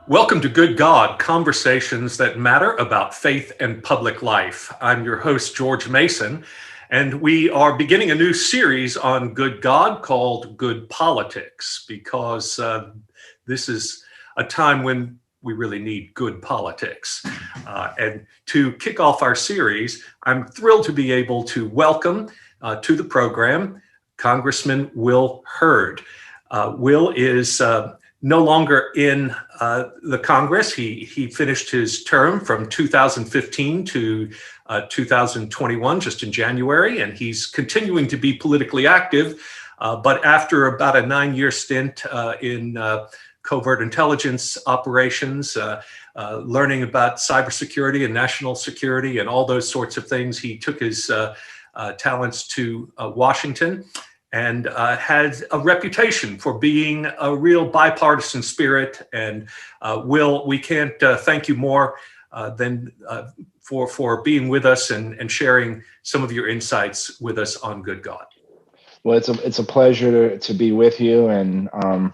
Welcome to Good God, conversations that matter about faith and public life. I'm your host, George Mason, and we are beginning a new series on Good God called Good Politics, because this is a time when we really need good politics. And to kick off our series, I'm thrilled to be able to welcome to the program Congressman Will Hurd. Will is no longer in the Congress. He finished his term from 2015 to 2021, just in January, and he's continuing to be politically active. But after about a 9-year stint in covert intelligence operations, learning about cybersecurity and national security and all those sorts of things, he took his talents to Washington and had a reputation for being a real bipartisan spirit. And Will, we can't thank you more than for being with us and sharing some of your insights with us on Good God. Well, it's a pleasure to be with you, and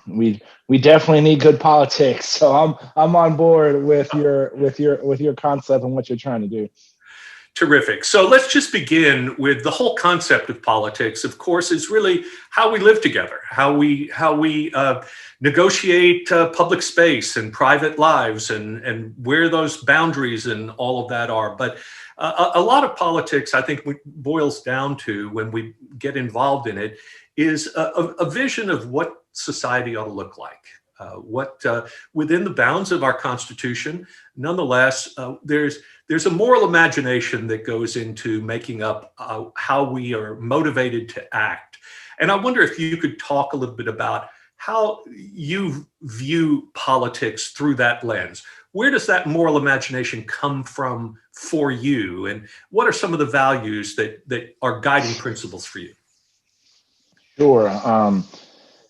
we definitely need good politics. So I'm on board with your concept and what you're trying to do. Terrific. So let's just begin with the whole concept of politics. Of course, is really how we live together, how we negotiate public space and private lives, and where those boundaries and all of that are. But a lot of politics, I think, boils down to, when we get involved in it, is a vision of what society ought to look like. Within the bounds of our Constitution, nonetheless, there's a moral imagination that goes into making up how we are motivated to act. And I wonder if you could talk a little bit about how you view politics through that lens. Where does that moral imagination come from for you? And what are some of the values that are guiding principles for you? Sure.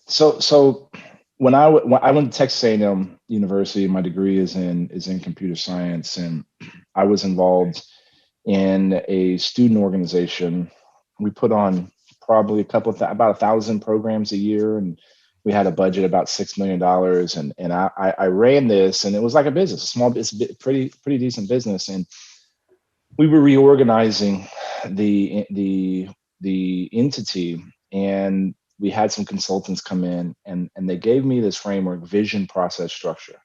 So when I went to Texas A&M University, my degree is in computer science, and I was involved in a student organization. We put on probably about 1,000 programs a year, and we had a budget about $6 million. And I ran this, and it was like a business, a small business, pretty decent business. And we were reorganizing the entity, and we had some consultants come in, and they gave me this framework: vision, process, structure.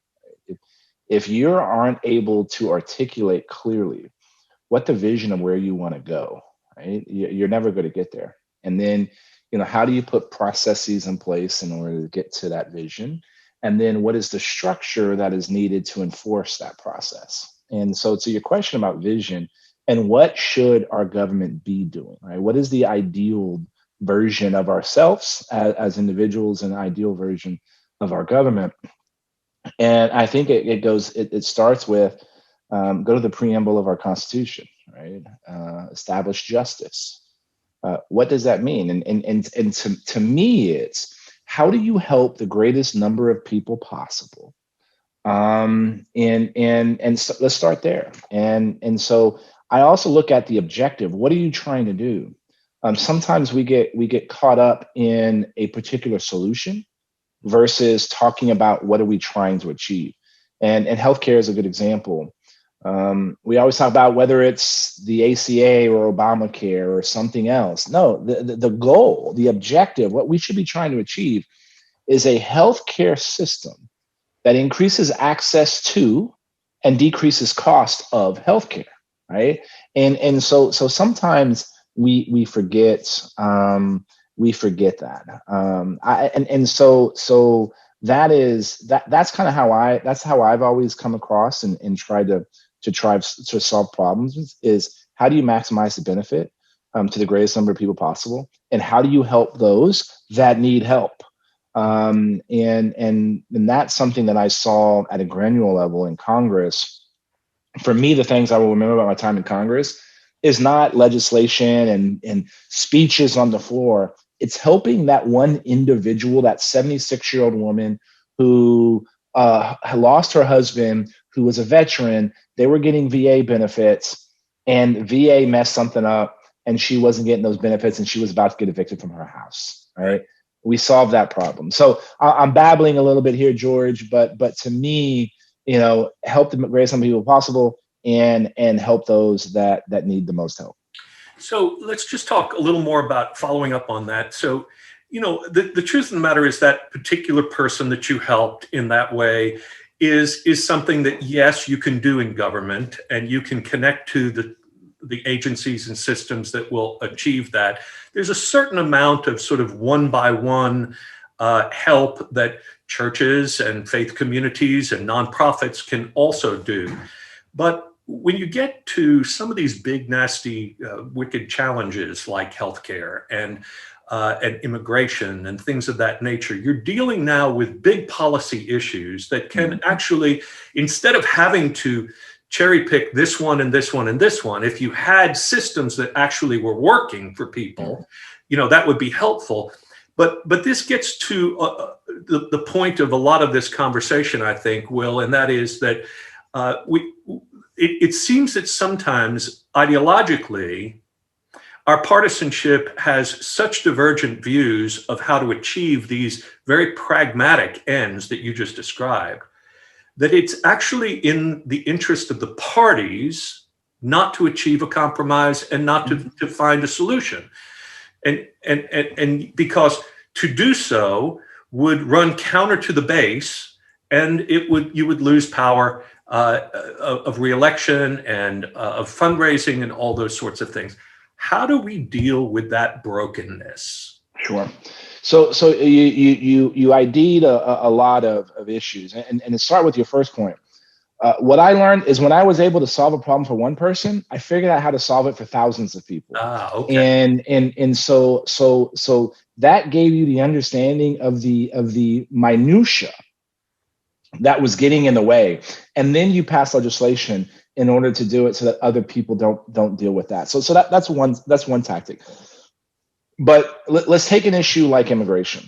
If you aren't able to articulate clearly what the vision of where you want to go, right, you're never going to get there. And then, how do you put processes in place in order to get to that vision? And then what is the structure that is needed to enforce that process? And so to your question about vision and what should our government be doing, right? What is the ideal version of ourselves as individuals, and ideal version of our government? And I think it starts with go to the preamble of our Constitution, right? Establish justice. What does that mean? And to me, it's how do you help the greatest number of people possible? And so let's start there. And so I also look at the objective. What are you trying to do? Sometimes we get caught up in a particular solution versus talking about what are we trying to achieve. And healthcare is a good example. We always talk about whether it's the ACA or Obamacare or something else. No, the goal, the objective, what we should be trying to achieve is a healthcare system that increases access to and decreases cost of healthcare, right? And so sometimes we forget that. So that's kind of how I've always come across and tried to solve problems, is how do you maximize the benefit to the greatest number of people possible, and how do you help those that need help? And that's something that I saw at a granular level in Congress. For me, the things I will remember about my time in Congress is not legislation and speeches on the floor. It's helping that one individual, that 76-year-old woman who lost her husband, who was a veteran. They were getting VA benefits, and VA messed something up, and she wasn't getting those benefits, and she was about to get evicted from her house, right? We solved that problem. So I'm babbling a little bit here, George, but to me, help the greatest number of people possible, and help those that need the most help. So let's just talk a little more about following up on that. So, the truth of the matter is that particular person that you helped in that way is something that, yes, you can do in government, and you can connect to the agencies and systems that will achieve that. There's a certain amount of sort of one by one help that churches and faith communities and nonprofits can also do. But when you get to some of these big, nasty, wicked challenges like healthcare and immigration and things of that nature, you're dealing now with big policy issues that can actually, instead of having to cherry pick this one and this one and this one, if you had systems that actually were working for people, that would be helpful. But this gets to the point of a lot of this conversation, I think, Will, and that is that it seems that sometimes ideologically, our partisanship has such divergent views of how to achieve these very pragmatic ends that you just described, that it's actually in the interest of the parties not to achieve a compromise and not to find a solution. And because to do so would run counter to the base, and you would lose power of reelection and of fundraising and all those sorts of things. How do we deal with that brokenness? Sure. So you ID'd a lot of issues, and to start with your first point, what I learned is when I was able to solve a problem for one person, I figured out how to solve it for thousands of people. Okay. And so that gave you the understanding of the minutia that was getting in the way, and then you pass legislation in order to do it so that other people don't deal with that. So that's one tactic. But let's take an issue like immigration.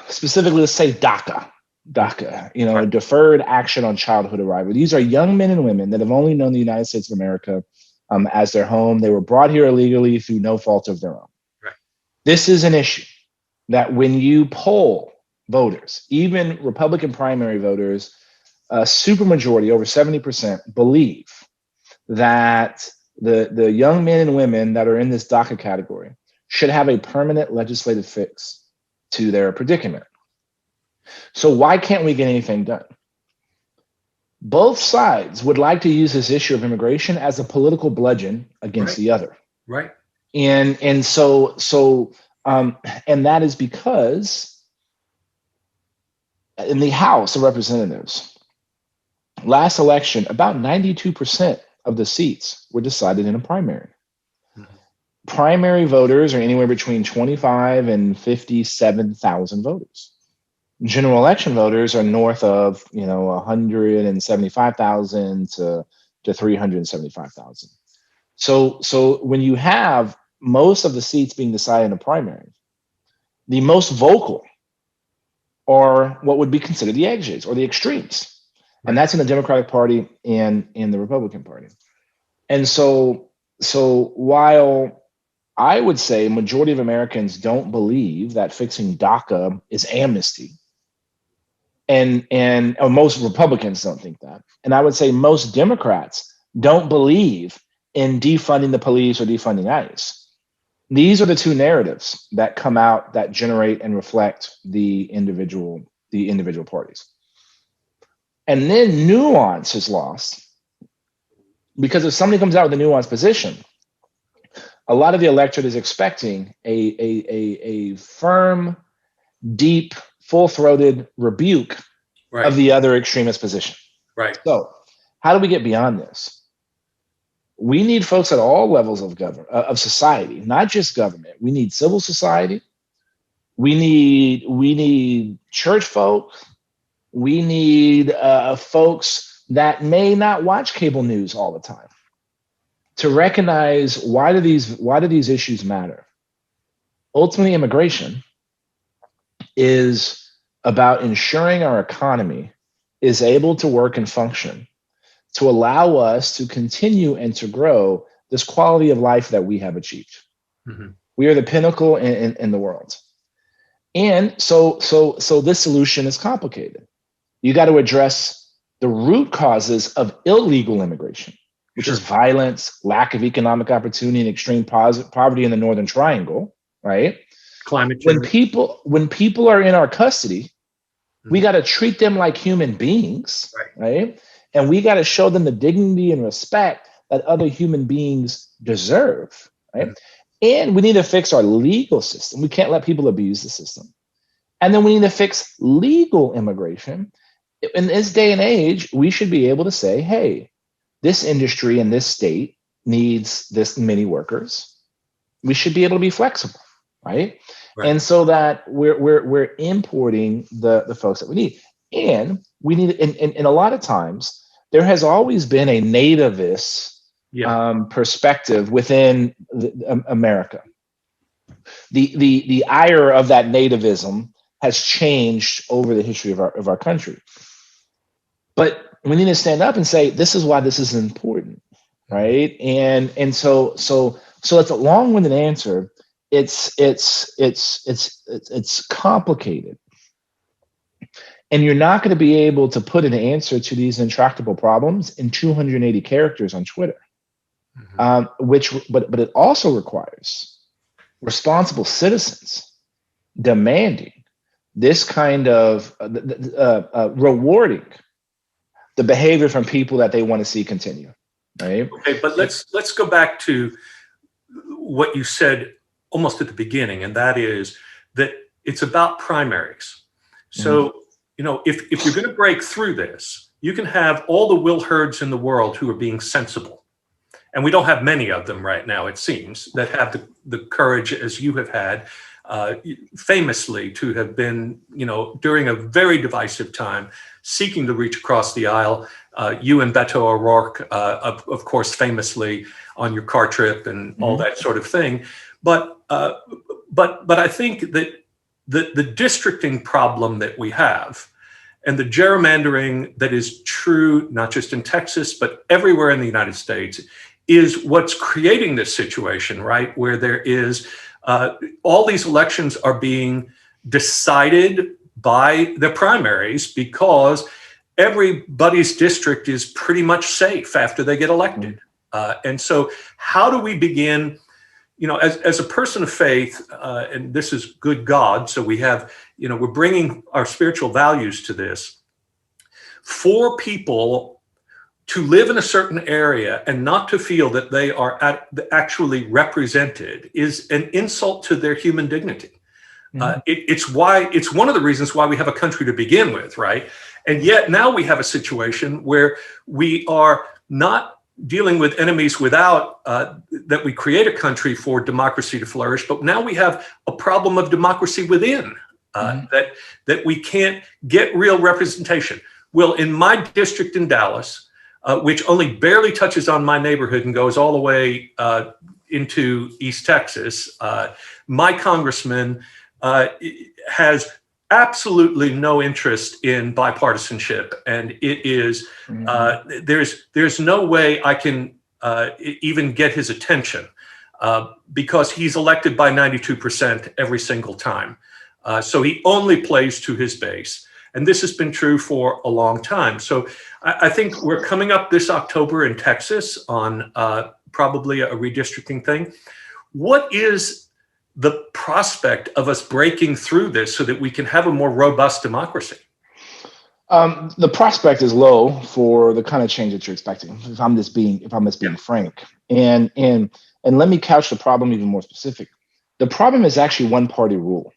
Specifically, let's say DACA, Right. Deferred Action on Childhood Arrival. These are young men and women that have only known the United States of America as their home. They were brought here illegally through no fault of their own. Right. This is an issue that when you poll voters, even Republican primary voters, a supermajority, over 70%, believe that the young men and women that are in this DACA category should have a permanent legislative fix to their predicament. So why can't we get anything done? Both sides would like to use this issue of immigration as a political bludgeon against the other. Right. And so that is because in the House of Representatives, last election, about 92% of the seats were decided in a primary. Primary voters are anywhere between 25 and 57,000 voters. General election voters are north of 175,000 to 375,000. So when you have most of the seats being decided in a primary, the most vocal are what would be considered the exits or the extremes. And that's in the Democratic Party and in the Republican Party. And so while I would say majority of Americans don't believe that fixing DACA is amnesty, and most Republicans don't think that, and I would say most Democrats don't believe in defunding the police or defunding ICE. These are the two narratives that come out that generate and reflect the individual parties. And then nuance is lost, because if somebody comes out with a nuanced position, a lot of the electorate is expecting a firm, deep, full-throated rebuke of the other extremist position. Right. So how do we get beyond this? We need folks at all levels of society, not just government. We need civil society. We need church folk. We need folks that may not watch cable news all the time to recognize why do these issues matter. Ultimately, immigration is about ensuring our economy is able to work and function to allow us to continue and to grow this quality of life that we have achieved. Mm-hmm. We are the pinnacle in the world. And so this solution is complicated. You got to address the root causes of illegal immigration, which is violence, lack of economic opportunity, and extreme poverty in the Northern Triangle, right? Climate change. When people are in our custody, we got to treat them like human beings, right? And we got to show them the dignity and respect that other human beings deserve, right? And we need to fix our legal system. We can't let people abuse the system. And then we need to fix legal immigration. In this day and age, we should be able to say, hey, this industry in this state needs this many workers. We should be able to be flexible, right? And so that we're importing the folks that we need. And we need, and a lot of times, there has always been a nativist perspective within America. The ire of that nativism has changed over the history of our country. But we need to stand up and say, this is why this is important, right? And so it's a long-winded answer. It's complicated. And you're not going to be able to put an answer to these intractable problems in 280 characters on Twitter. But it also requires responsible citizens demanding this kind of rewarding the behavior from people that they want to see continue. Right? Okay, but let's go back to what you said almost at the beginning, and that is that it's about primaries. So, if you're going to break through this, you can have all the Will Hurds in the world who are being sensible. And we don't have many of them right now, it seems, that have the courage, as you have had, famously to have been, during a very divisive time, seeking to reach across the aisle. You and Beto O'Rourke, of course, famously on your car trip and all that sort of thing. But I think that the districting problem that we have and the gerrymandering that is true, not just in Texas, but everywhere in the United States, is what's creating this situation, right? Where there is all these elections are being decided by the primaries because everybody's district is pretty much safe after they get elected. And so how do we begin, as a person of faith, and this is good God, so we have, we're bringing our spiritual values to this, for people to live in a certain area and not to feel that they are actually represented is an insult to their human dignity. It's one of the reasons why we have a country to begin with, right? And yet now we have a situation where we are not dealing with enemies without that we create a country for democracy to flourish, but now we have a problem of democracy within that we can't get real representation. Well, in my district in Dallas, which only barely touches on my neighborhood and goes all the way into East Texas, my congressman has absolutely no interest in bipartisanship, and it is there's no way I can even get his attention because he's elected by 92% every single time. So he only plays to his base. And this has been true for a long time. So I think we're coming up this October in Texas on probably a redistricting thing. What is the prospect of us breaking through this so that we can have a more robust democracy? The prospect is low for the kind of change that you're expecting. If I'm just being frank, and let me couch the problem even more specific. The problem is actually one party rule.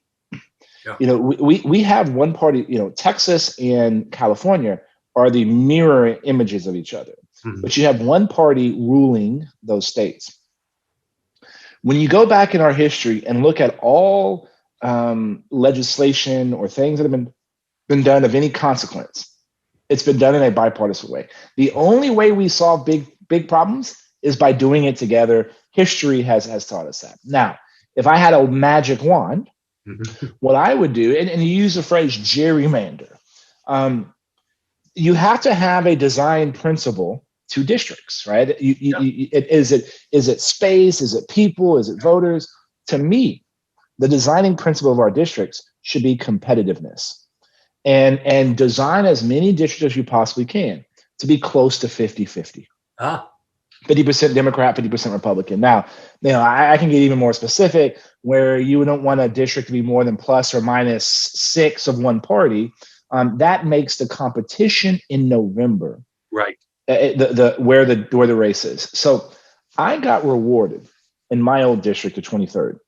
Yeah. We have one party. Texas and California are the mirror images of each other, but you have one party ruling those states. When you go back in our history and look at all legislation or things that have been done of any consequence, it's been done in a bipartisan way. The only way we solve big problems is by doing it together. History has taught us that. Now, if I had a magic wand, what I would do, and you use the phrase gerrymander, you have to have a design principle to districts, right? Is it space? Is it people? Is it voters? To me, the designing principle of our districts should be competitiveness. and design as many districts as you possibly can to be close to 50-50. 50% Democrat, 50% Republican. Now, I can get even more specific where you don't want a district to be more than plus or minus 6 of one party. That makes the competition in November, right, where the race is. So I got rewarded in my old district, the 23rd,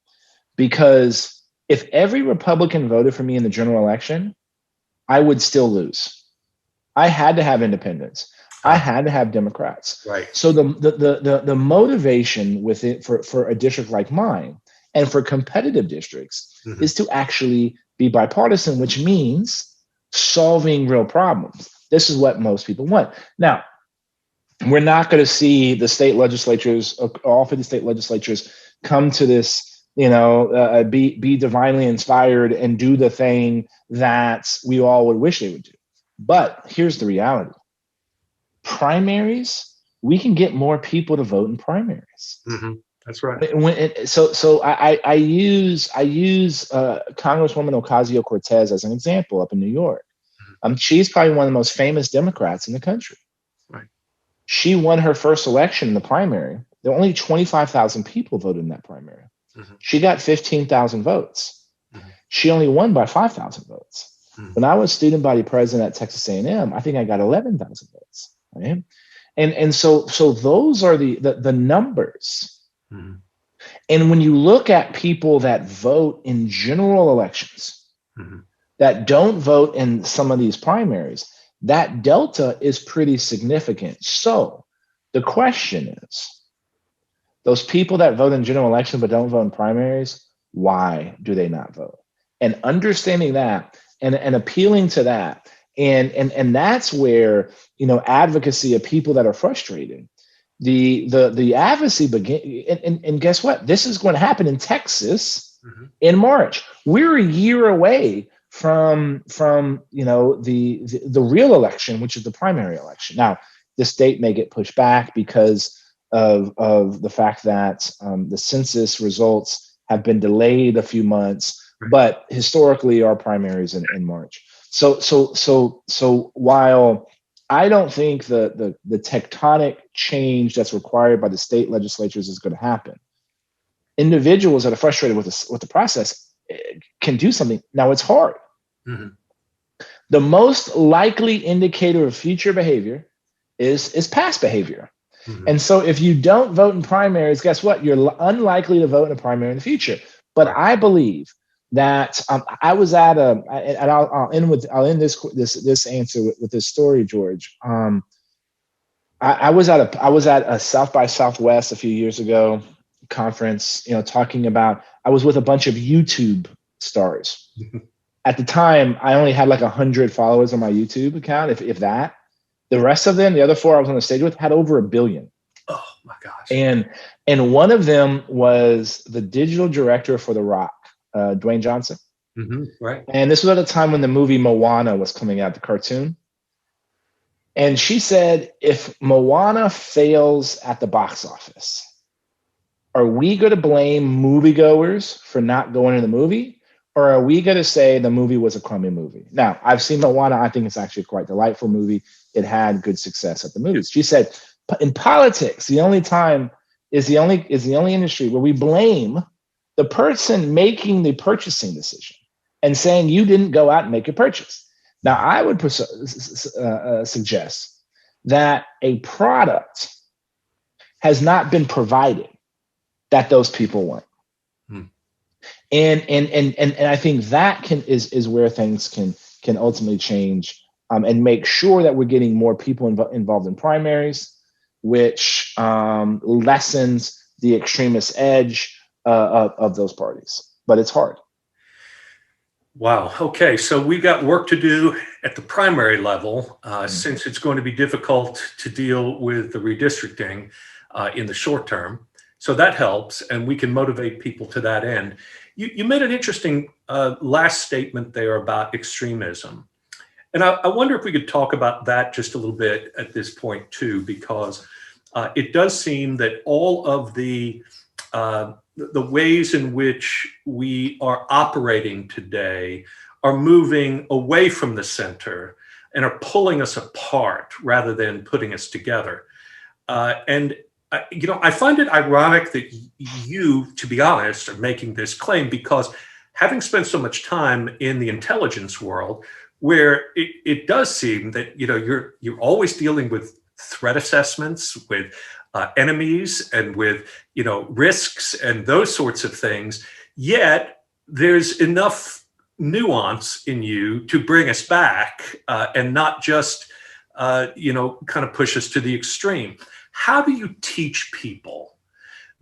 because if every Republican voted for me in the general election, I would still lose. I had to have independents. I had to have Democrats. right. So the motivation with it for a district like mine and for competitive districts is to actually be bipartisan, which means solving real problems. This is what most people want. Now, we're not going to see the state legislatures, all 50 state legislatures, come to this, be divinely inspired and do the thing that we all would wish they would do. But here's the reality. Primaries, we can get more people to vote in primaries. That's right. So I use Congresswoman Ocasio-Cortez as an example up in New York. She's probably one of the most famous Democrats in the country. Right. She won her first election in the primary. There were only 25,000 people voted in that primary. She got 15,000 votes. She only won by 5,000 votes. When I was student body president at Texas A&M, I think I got 11,000 votes. Right? And so those are the numbers. And when you look at people that vote in general elections, that don't vote in some of these primaries, that delta is pretty significant. So the question is, those people that vote in general election but don't vote in primaries, why do they not vote? And understanding that and appealing to that, and that's where advocacy of people that are frustrated, the advocacy begin. And guess what? This is going to happen in Texas in March. We're a year away from the real election, which is the primary election. Now, this date may get pushed back because of the fact that the census results have been delayed a few months, but historically our primary is in March. So while I don't think the tectonic change that's required by the state legislatures is going to happen, individuals that are frustrated with the process can do something. Now, it's hard. The most likely indicator of future behavior is past behavior. And so if you don't vote in primaries, guess what? You're unlikely to vote in a primary in the future. But I believe that I was at and I'll end this answer with this story, George. I was at a South by Southwest a few years ago conference, talking about, I was with a bunch of YouTube stars. At the time, I only had like 100 followers on my YouTube account, if that. The rest of them, the other 4 I was on the stage with, had over 1 billion. Oh my gosh! And one of them was the digital director for The Rock, Dwayne Johnson. Right. And this was at a time when the movie Moana was coming out, the cartoon. And she said, if Moana fails at the box office, are we going to blame moviegoers for not going to the movie? Or are we going to say the movie was a crummy movie? Now, I've seen Moana. I think it's actually quite a delightful movie. It had good success at the movies. She said, in politics, the only industry where we blame the person making the purchasing decision and saying you didn't go out and make a purchase. Now, I would suggest that a product has not been provided that those people want. And I think that is where things can ultimately change, and make sure that we're getting more people involved in primaries, which lessens the extremist edge of those parties. But it's hard. Wow. Okay. So we got work to do at the primary level, since it's going to be difficult to deal with the redistricting in the short term. So that helps, and we can motivate people to that end. You made an interesting last statement there about extremism. And I wonder if we could talk about that just a little bit at this point too, because it does seem that all of the ways in which we are operating today are moving away from the center and are pulling us apart rather than putting us together. I find it ironic that you, to be honest, are making this claim because having spent so much time in the intelligence world, where it does seem that you're always dealing with threat assessments, with enemies, and with risks and those sorts of things. Yet there's enough nuance in you to bring us back and not just kind of push us to the extreme. How do you teach people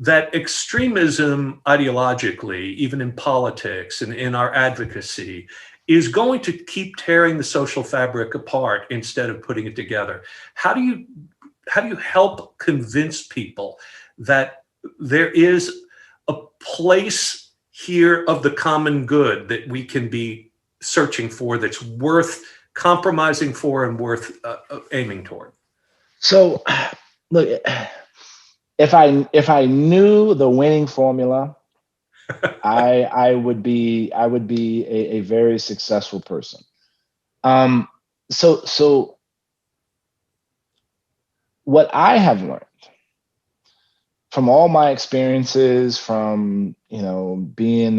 that extremism ideologically, even in politics and in our advocacy, is going to keep tearing the social fabric apart instead of putting it together? How do you help convince people that there is a place here of the common good that we can be searching for, that's worth compromising for and worth aiming toward? So, look, if I knew the winning formula, I would be a very successful person. So what I have learned from all my experiences, from being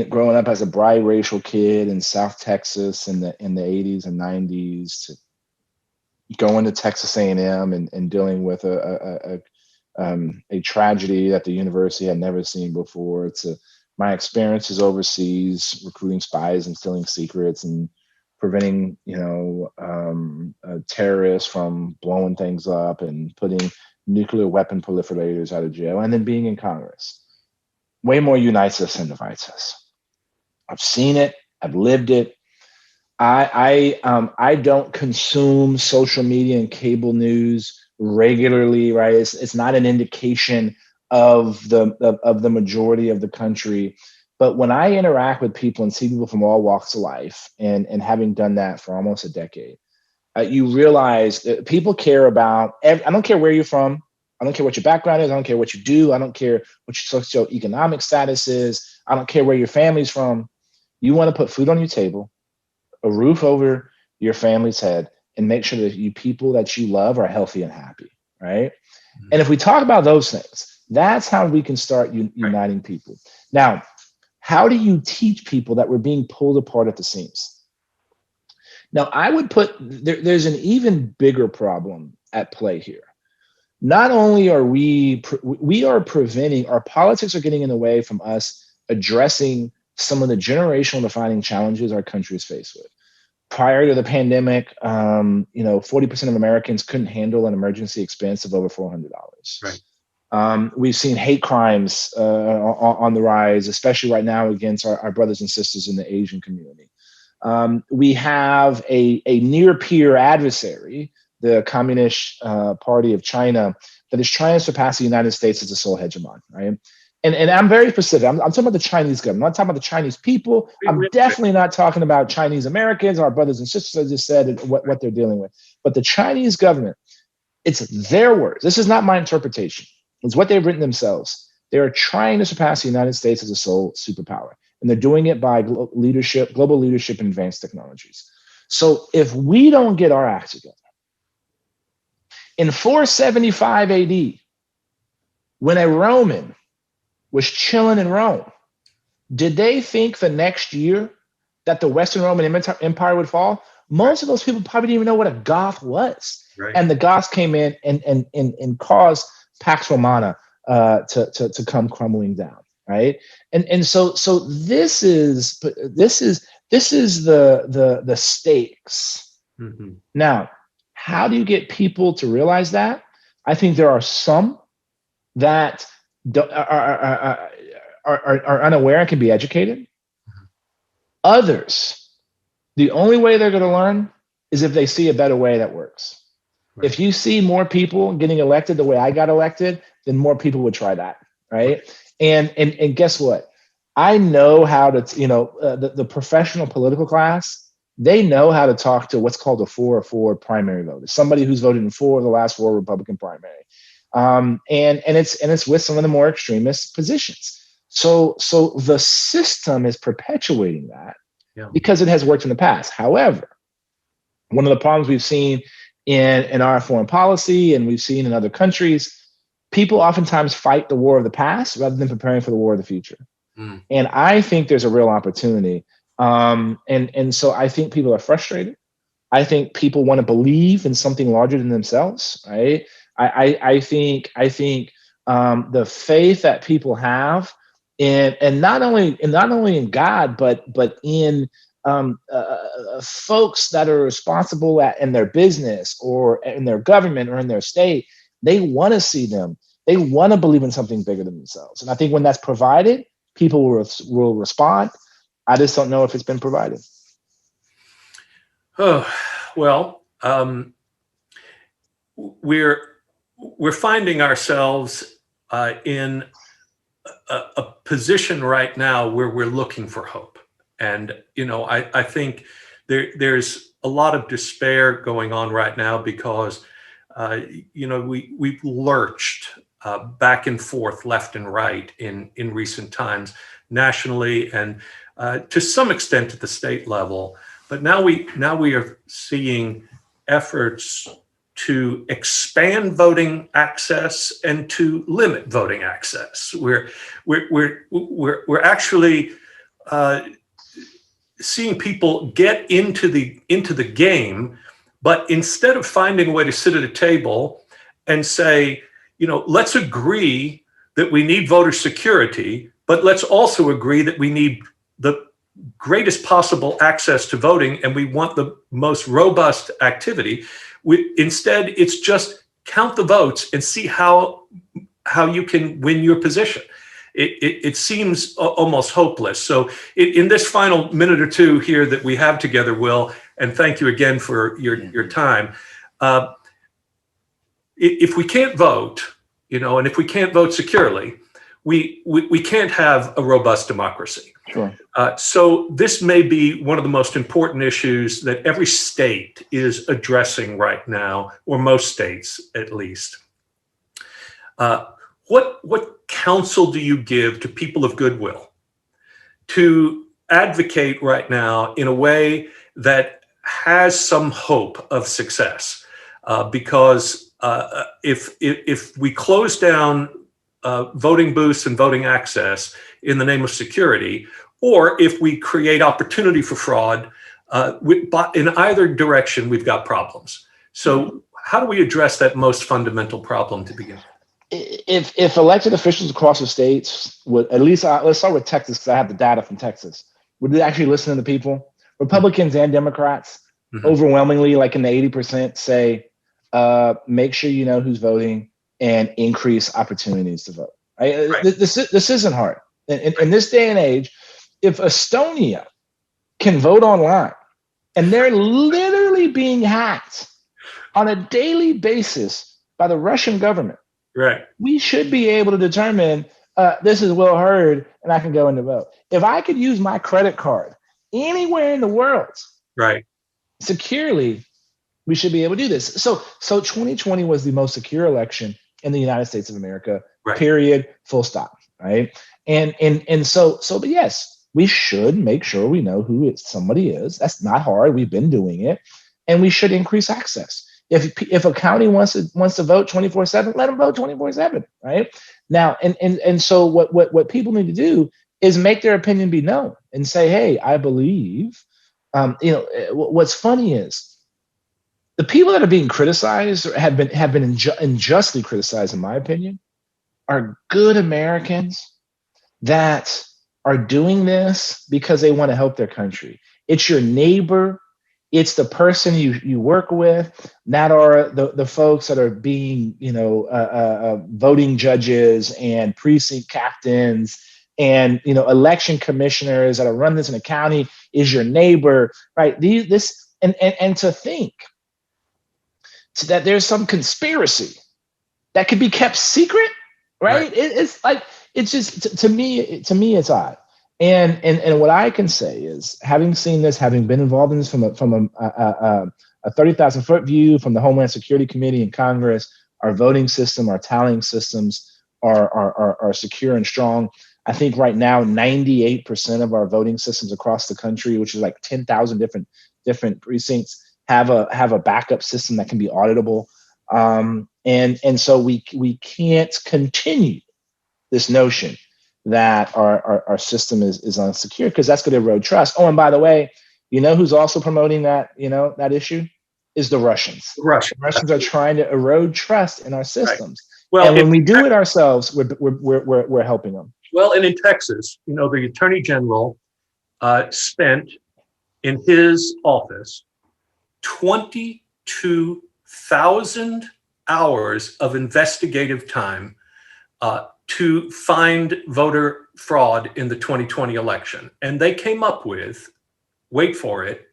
growing up as a biracial kid in South Texas in the 80s and 90s, to going to Texas A&M and dealing with a tragedy that the university had never seen before, to my experiences overseas recruiting spies and stealing secrets and preventing terrorists from blowing things up and putting nuclear weapon proliferators out of jail, and then being in Congress. Way more unites us than divides us. I've seen it. I've lived it. I don't consume social media and cable news regularly, right? It's not an indication of the majority of the country. But when I interact with people and see people from all walks of life, and having done that for almost a decade, you realize that people care about, I don't care where you're from. I don't care what your background is. I don't care what you do. I don't care what your socioeconomic status is. I don't care where your family's from. You want to put food on your table, a roof over your family's head, and make sure that you people that you love are healthy and happy, right? Mm-hmm. And if we talk about those things, that's how we can start uniting people. Now, how do you teach people that we're being pulled apart at the seams? Now, I would put, there's an even bigger problem at play here. Not only are we are preventing, our politics are getting in the way from us addressing some of the generational defining challenges our country is faced with. Prior to the pandemic, 40% of Americans couldn't handle an emergency expense of over $400. Right. We've seen hate crimes on the rise, especially right now against our brothers and sisters in the Asian community. We have a near peer adversary, the Communist Party of China, that is trying to surpass the United States as a sole hegemon, right? And I'm very specific. I'm talking about the Chinese government. I'm not talking about the Chinese people. I'm definitely not talking about Chinese Americans, our brothers and sisters, I just said, and what they're dealing with. But the Chinese government, it's their words. This is not my interpretation. It's what they've written themselves. They are trying to surpass the United States as a sole superpower. And they're doing it by global leadership in advanced technologies. So if we don't get our act together, in 475 AD, when a Roman was chilling in Rome, did they think the next year that the Western Roman Empire would fall? Most of those people probably didn't even know what a Goth was. Right. And the Goths came in and caused Pax Romana to come crumbling down, right? And so this is the stakes. Mm-hmm. Now, how do you get people to realize that? I think there are some that are unaware and can be educated. Mm-hmm. Others, the only way they're going to learn is if they see a better way that works. Right. If you see more people getting elected the way I got elected, then more people would try that, right? And guess what? I know how to, the professional political class, they know how to talk to what's called a 404 primary voter, somebody who's voted in 4 of the last 4 Republican primary. And it's with some of the more extremist positions. So the system is perpetuating that. Yeah. because it has worked in the past. However, one of the problems we've seen in our foreign policy and we've seen in other countries, people oftentimes fight the war of the past rather than preparing for the war of the future. Mm. And I think there's a real opportunity. And so I think people are frustrated. I think people want to believe in something larger than themselves, right? I think the faith that people have in, and not only in God, but in folks that are responsible in their business or in their government or in their state, they want to see them. They want to believe in something bigger than themselves. And I think when that's provided, people will respond. I just don't know if it's been provided. Oh, well, we're finding ourselves in a position right now where we're looking for hope. And, I think there's a lot of despair going on right now because, we've lurched back and forth, left and right in recent times, nationally and to some extent at the state level. But now we are seeing efforts to expand voting access and to limit voting access. We're actually seeing people get into the game, but instead of finding a way to sit at a table and say, let's agree that we need voter security, but let's also agree that we need the greatest possible access to voting and we want the most robust activity. Instead, it's just count the votes and see how you can win your position. It seems almost hopeless. So in this final minute or two here that we have together, Will, and thank you again for your time. If we can't vote, and if we can't vote securely, we can't have a robust democracy. Sure. So this may be one of the most important issues that every state is addressing right now, or most states at least. What counsel do you give to people of goodwill to advocate right now in a way that has some hope of success? Because if we close down voting booths and voting access in the name of security, or if we create opportunity for fraud, in either direction, we've got problems. So how do we address that most fundamental problem to begin? If elected officials across the states would, at least let's start with Texas because I have the data from Texas, would they actually listen to the people? Republicans and Democrats, overwhelmingly, like in the 80%, say, make sure you know who's voting and increase opportunities to vote. Right? This isn't hard. In this day and age, if Estonia can vote online and they're literally being hacked on a daily basis by the Russian government, right, we should be able to determine this is Will Hurd and I can go in to vote. If I could use my credit card anywhere in the world, right, securely, we should be able to do this. So 2020 was the most secure election in the United States of America, right. Period, full stop, right? And so, but yes, we should make sure we know who somebody is. That's not hard. We've been doing it, and we should increase access. If a county wants to vote 24/7, let them vote 24/7, right? Now, and so what people need to do is make their opinion be known and say, hey, I believe. What's funny is the people that are being criticized or have been unjustly criticized, in my opinion, are good Americans that are doing this because they want to help their country. It's your neighbor. It's the person you work with, that are the folks that are being, voting judges and precinct captains and, election commissioners that are running this in a county is your neighbor, right? And to think that there's some conspiracy that could be kept secret, right? It's just, to me, it's odd. And what I can say is, having seen this, having been involved in this from a 30,000 foot view from the Homeland Security Committee in Congress, our voting system, our tallying systems are secure and strong. I think right now, 98% of our voting systems across the country, which is like 10,000 different precincts, have a backup system that can be auditable. And so we can't continue this notion that our system is unsecure, because that's going to erode trust. Oh, and by the way, you know who's also promoting that, that issue is the Russians. Russia. The Russians are trying to erode trust in our systems. Right. Well, and when we do it ourselves, we're helping them. Well, and in Texas, the Attorney General spent in his office 22,000 hours of investigative time to find voter fraud in the 2020 election. And they came up with, wait for it,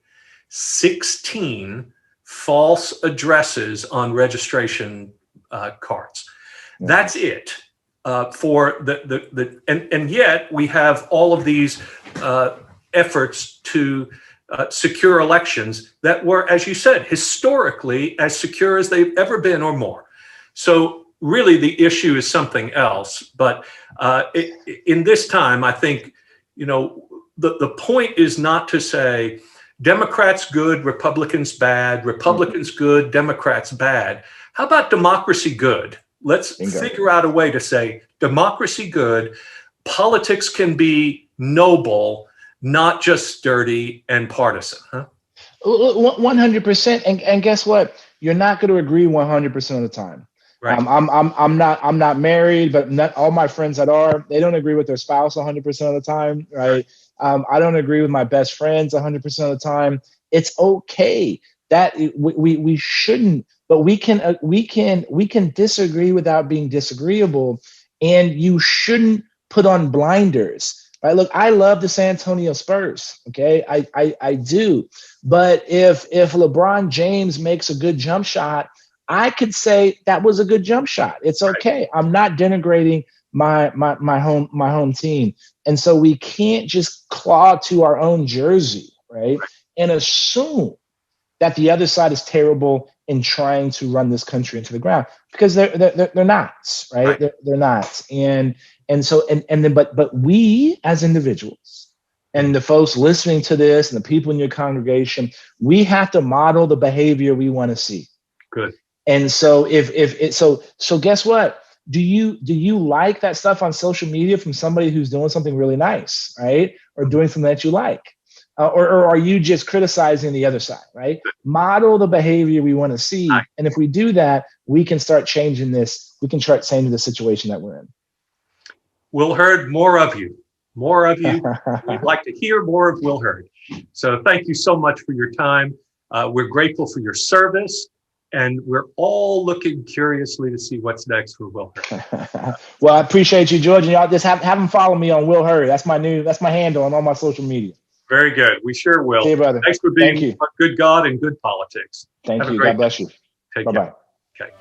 16 false addresses on registration cards. Yeah. That's it. For and yet we have all of these efforts to secure elections that were, as you said, historically as secure as they've ever been or more. So really the issue is something else. But in this time, I think, the point is not to say Democrats good, Republicans bad, Republicans good, Democrats bad. How about democracy good? Let's figure out a way to say democracy good, politics can be noble, not just dirty and partisan, huh? 100%. And guess what? You're not going to agree 100% of the time. Right. I'm not married, but not all my friends that are, they don't agree with their spouse 100% of the time, right? I don't agree with my best friends 100% of the time. It's okay that we shouldn't. But we can disagree without being disagreeable, and you shouldn't put on blinders. Right? Look, I love the San Antonio Spurs. Okay, I do. But if LeBron James makes a good jump shot, I could say that was a good jump shot. It's okay. Right. I'm not denigrating my home team, and so we can't just claw to our own jersey, right? And assume that the other side is terrible in trying to run this country into the ground, because they're not, right? They're not. And so but we as individuals and the folks listening to this and the people in your congregation, we have to model the behavior we want to see. Good. And so so guess what? Do you like that stuff on social media from somebody who's doing something really nice, right? Or doing something that you like? Or are you just criticizing the other side, right? Model the behavior we want to see. And if we do that, we can start changing this. We can start changing the situation that we're in. Will Hurd, more of you. More of you. We'd like to hear more of Will Hurd. So thank you so much for your time. We're grateful for your service. And we're all looking curiously to see what's next for Will Hurd. Well, I appreciate you, George. And y'all just have them follow me on Will Hurd. That's my handle on all my social media. Very good. We sure will. Hey, brother. Thanks for being a good God and good politics. Thank you. God bless you. Take care. Bye-bye. Okay.